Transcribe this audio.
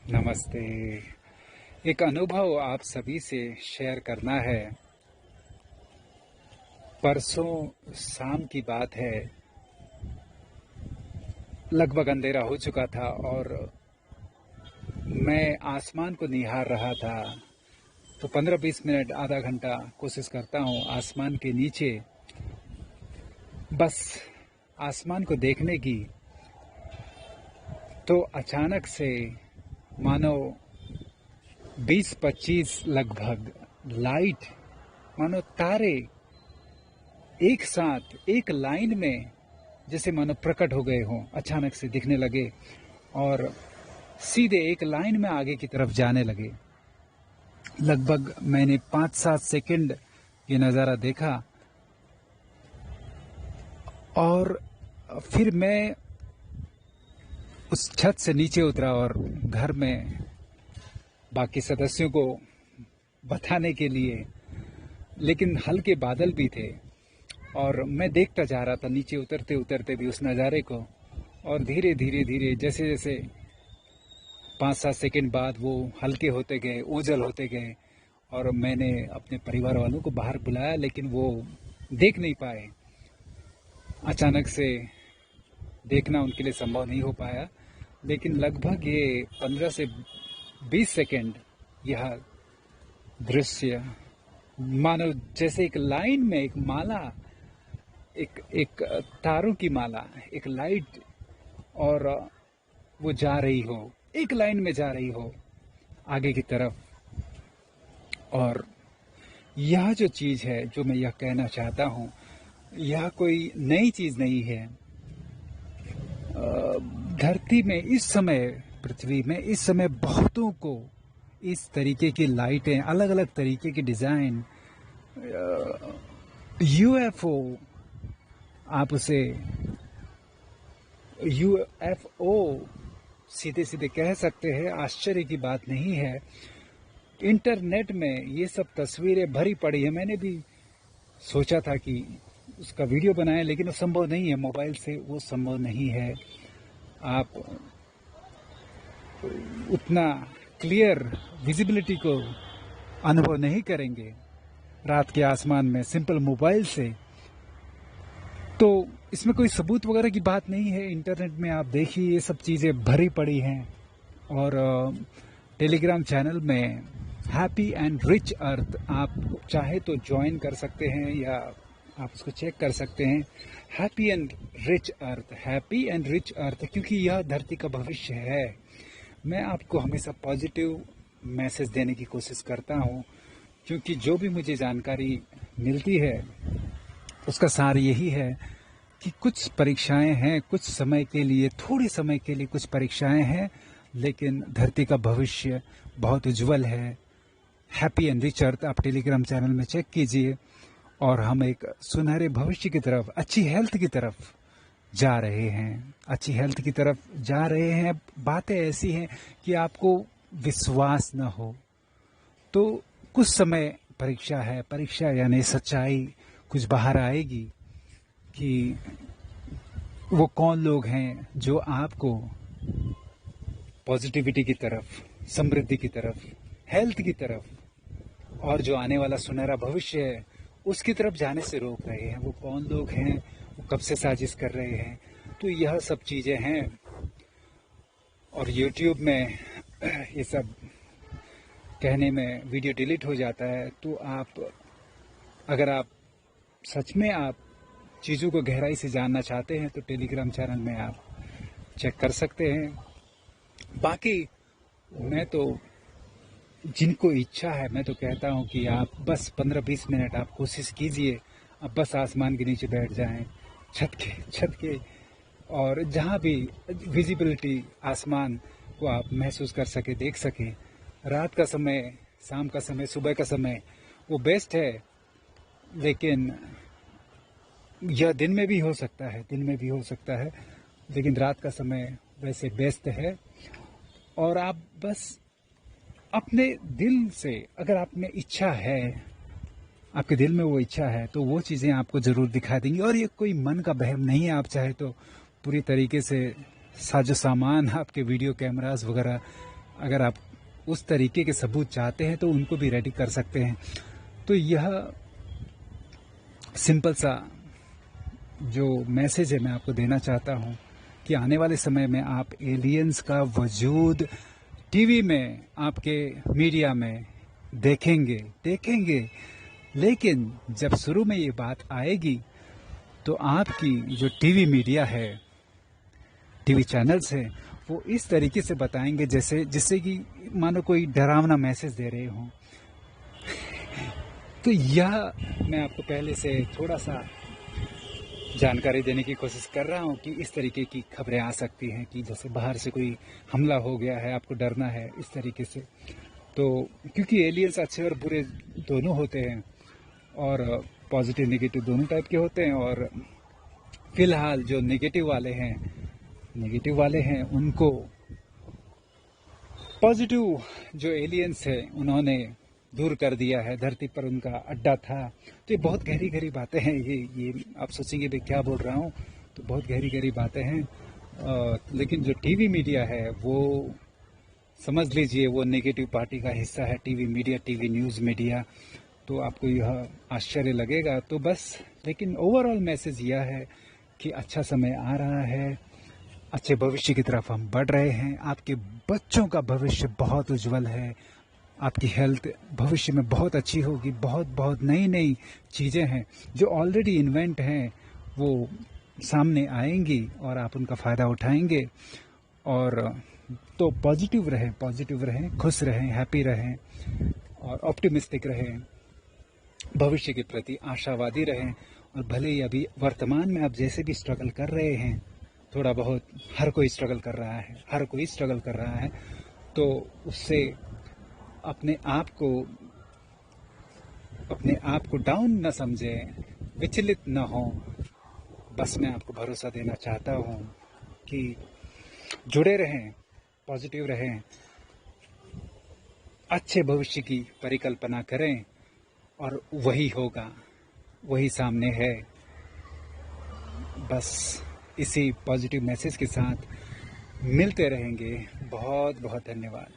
नमस्ते। एक अनुभव आप सभी से शेयर करना है। परसों शाम की बात है, लगभग अंधेरा हो चुका था और मैं आसमान को निहार रहा था। तो 15-20 मिनट, आधा घंटा कोशिश करता हूँ आसमान के नीचे बस आसमान को देखने की। तो अचानक से मानो 20-25 लगभग लाइट, मानो तारे एक साथ एक लाइन में जैसे मानो प्रकट हो गए हों, अचानक से दिखने लगे और सीधे एक लाइन में आगे की तरफ जाने लगे। लगभग मैंने 5-7 सेकंड ये नज़ारा देखा और फिर मैं उस छत से नीचे उतरा और घर में बाकी सदस्यों को बताने के लिए, लेकिन हल्के बादल भी थे और मैं देखता जा रहा था नीचे उतरते उतरते भी उस नज़ारे को। और धीरे धीरे धीरे जैसे जैसे 5-7 सेकंड बाद वो हल्के होते गए, ओझल होते गए और मैंने अपने परिवार वालों को बाहर बुलाया, लेकिन वो देख नहीं पाए। अचानक से देखना उनके लिए संभव नहीं हो पाया, लेकिन लगभग ये 15 से 20 सेकंड यह दृश्य मानो जैसे एक लाइन में एक माला, एक एक तारों की माला, एक लाइट, और वो जा रही हो, एक लाइन में जा रही हो आगे की तरफ। और यह जो चीज़ है, जो मैं यह कहना चाहता हूँ, यह कोई नई चीज़ नहीं है। धरती में इस समय, पृथ्वी में इस समय बहुतों को इस तरीके की लाइटें, अलग अलग तरीके की डिज़ाइन, यूएफओ, आप उसे यूएफओ सीधे सीधे कह सकते हैं, आश्चर्य की बात नहीं है। इंटरनेट में ये सब तस्वीरें भरी पड़ी है। मैंने भी सोचा था कि उसका वीडियो बनाएं, लेकिन वो संभव नहीं है, मोबाइल से वो संभव नहीं है। आप उतना क्लियर विजिबिलिटी को अनुभव नहीं करेंगे रात के आसमान में सिंपल मोबाइल से। तो इसमें कोई सबूत वगैरह की बात नहीं है। इंटरनेट में आप देखिए, ये सब चीज़ें भरी पड़ी हैं। और टेलीग्राम चैनल में हैप्पी एंड रिच अर्थ आप चाहे तो ज्वाइन कर सकते हैं या आप उसको चेक कर सकते हैं। Happy and rich earth, happy and rich earth, क्योंकि यह धरती का भविष्य है। मैं आपको हमेशा पॉजिटिव मैसेज देने की कोशिश करता हूँ, क्योंकि जो भी मुझे जानकारी मिलती है उसका सार यही है कि कुछ परीक्षाएं हैं, कुछ समय के लिए, थोड़े समय के लिए कुछ परीक्षाएं हैं, लेकिन धरती का भविष्य बहुत उज्जवल है। हैप्पी एंड रिच अर्थ आप टेलीग्राम चैनल में चेक कीजिए और हम एक सुनहरे भविष्य की तरफ, अच्छी हेल्थ की तरफ जा रहे हैं। अच्छी हेल्थ की तरफ जा रहे हैं। बातें ऐसी हैं कि आपको विश्वास न हो। तो कुछ समय परीक्षा है, परीक्षा यानी सच्चाई कुछ बाहर आएगी कि वो कौन लोग हैं जो आपको पॉजिटिविटी की तरफ, समृद्धि की तरफ, हेल्थ की तरफ और जो आने वाला सुनहरा भविष्य है उसकी तरफ जाने से रोक रहे हैं। वो कौन लोग हैं, वो कब से साजिश कर रहे हैं। तो यह सब चीज़ें हैं। और YouTube में ये सब कहने में वीडियो डिलीट हो जाता है। तो अगर आप सच में आप चीज़ों को गहराई से जानना चाहते हैं तो टेलीग्राम चैनल में आप चेक कर सकते हैं। बाकी मैं तो, जिनको इच्छा है, मैं तो कहता हूं कि आप बस 15-20 मिनट आप कोशिश कीजिए। अब बस आसमान के नीचे बैठ जाएं, छत के, और जहां भी विजिबिलिटी आसमान को आप महसूस कर सके, देख सके। रात का समय, शाम का समय, सुबह का समय वो बेस्ट है, लेकिन यह दिन में भी हो सकता है, लेकिन रात का समय वैसे बेस्ट है। और आप बस अपने दिल से, अगर आप में इच्छा है, आपके दिल में वो इच्छा है, तो वो चीज़ें आपको ज़रूर दिखा देंगी। और ये कोई मन का बहम नहीं है। आप चाहे तो पूरी तरीके से साजो सामान, आपके वीडियो कैमरास वगैरह अगर आप उस तरीके के सबूत चाहते हैं तो उनको भी रेडी कर सकते हैं। तो यह सिंपल सा जो मैसेज है मैं आपको देना चाहता हूं कि आने वाले समय में आप एलियंस का वजूद टीवी में, आपके मीडिया में देखेंगे, लेकिन जब शुरू में ये बात आएगी तो आपकी जो टीवी मीडिया है, टीवी चैनल्स हैं, वो इस तरीके से बताएंगे जिससे कि मानो कोई डरावना मैसेज दे रहे हों। तो यह मैं आपको पहले से थोड़ा सा जानकारी देने की कोशिश कर रहा हूं कि इस तरीके की खबरें आ सकती हैं कि जैसे बाहर से कोई हमला हो गया है, आपको डरना है इस तरीके से। तो क्योंकि एलियंस अच्छे और बुरे दोनों होते हैं और पॉजिटिव नेगेटिव दोनों टाइप के होते हैं, और फिलहाल जो नेगेटिव वाले हैं उनको पॉजिटिव जो एलियंस है उन्होंने दूर कर दिया है, धरती पर उनका अड्डा था। तो ये बहुत गहरी गहरी बातें हैं, ये आप सोचेंगे भाई क्या बोल रहा हूँ, तो बहुत गहरी गहरी बातें हैं। लेकिन जो टीवी मीडिया है वो समझ लीजिए वो नेगेटिव पार्टी का हिस्सा है, TV media, TV news media. तो आपको यह आश्चर्य लगेगा, तो बस लेकिन ओवरऑल मैसेज यह है कि अच्छा समय आ रहा है, अच्छे भविष्य की तरफ हम बढ़ रहे हैं। आपके बच्चों का भविष्य बहुत उज्जवल है, आपकी हेल्थ भविष्य में बहुत अच्छी होगी। बहुत नई चीज़ें हैं जो ऑलरेडी इन्वेंट हैं, वो सामने आएंगी और आप उनका फ़ायदा उठाएंगे। और तो पॉजिटिव रहें, खुश रहें, हैप्पी रहें और ऑप्टिमिस्टिक रहें, भविष्य के प्रति आशावादी रहें। और भले ही अभी वर्तमान में आप जैसे भी स्ट्रगल कर रहे हैं, थोड़ा बहुत हर कोई स्ट्रगल कर रहा है, तो उससे अपने आप को डाउन न समझें, विचलित न हो। बस मैं आपको भरोसा देना चाहता हूँ कि जुड़े रहें, पॉजिटिव रहें, अच्छे भविष्य की परिकल्पना करें और वही होगा, वही सामने है। बस इसी पॉजिटिव मैसेज के साथ मिलते रहेंगे। बहुत धन्यवाद।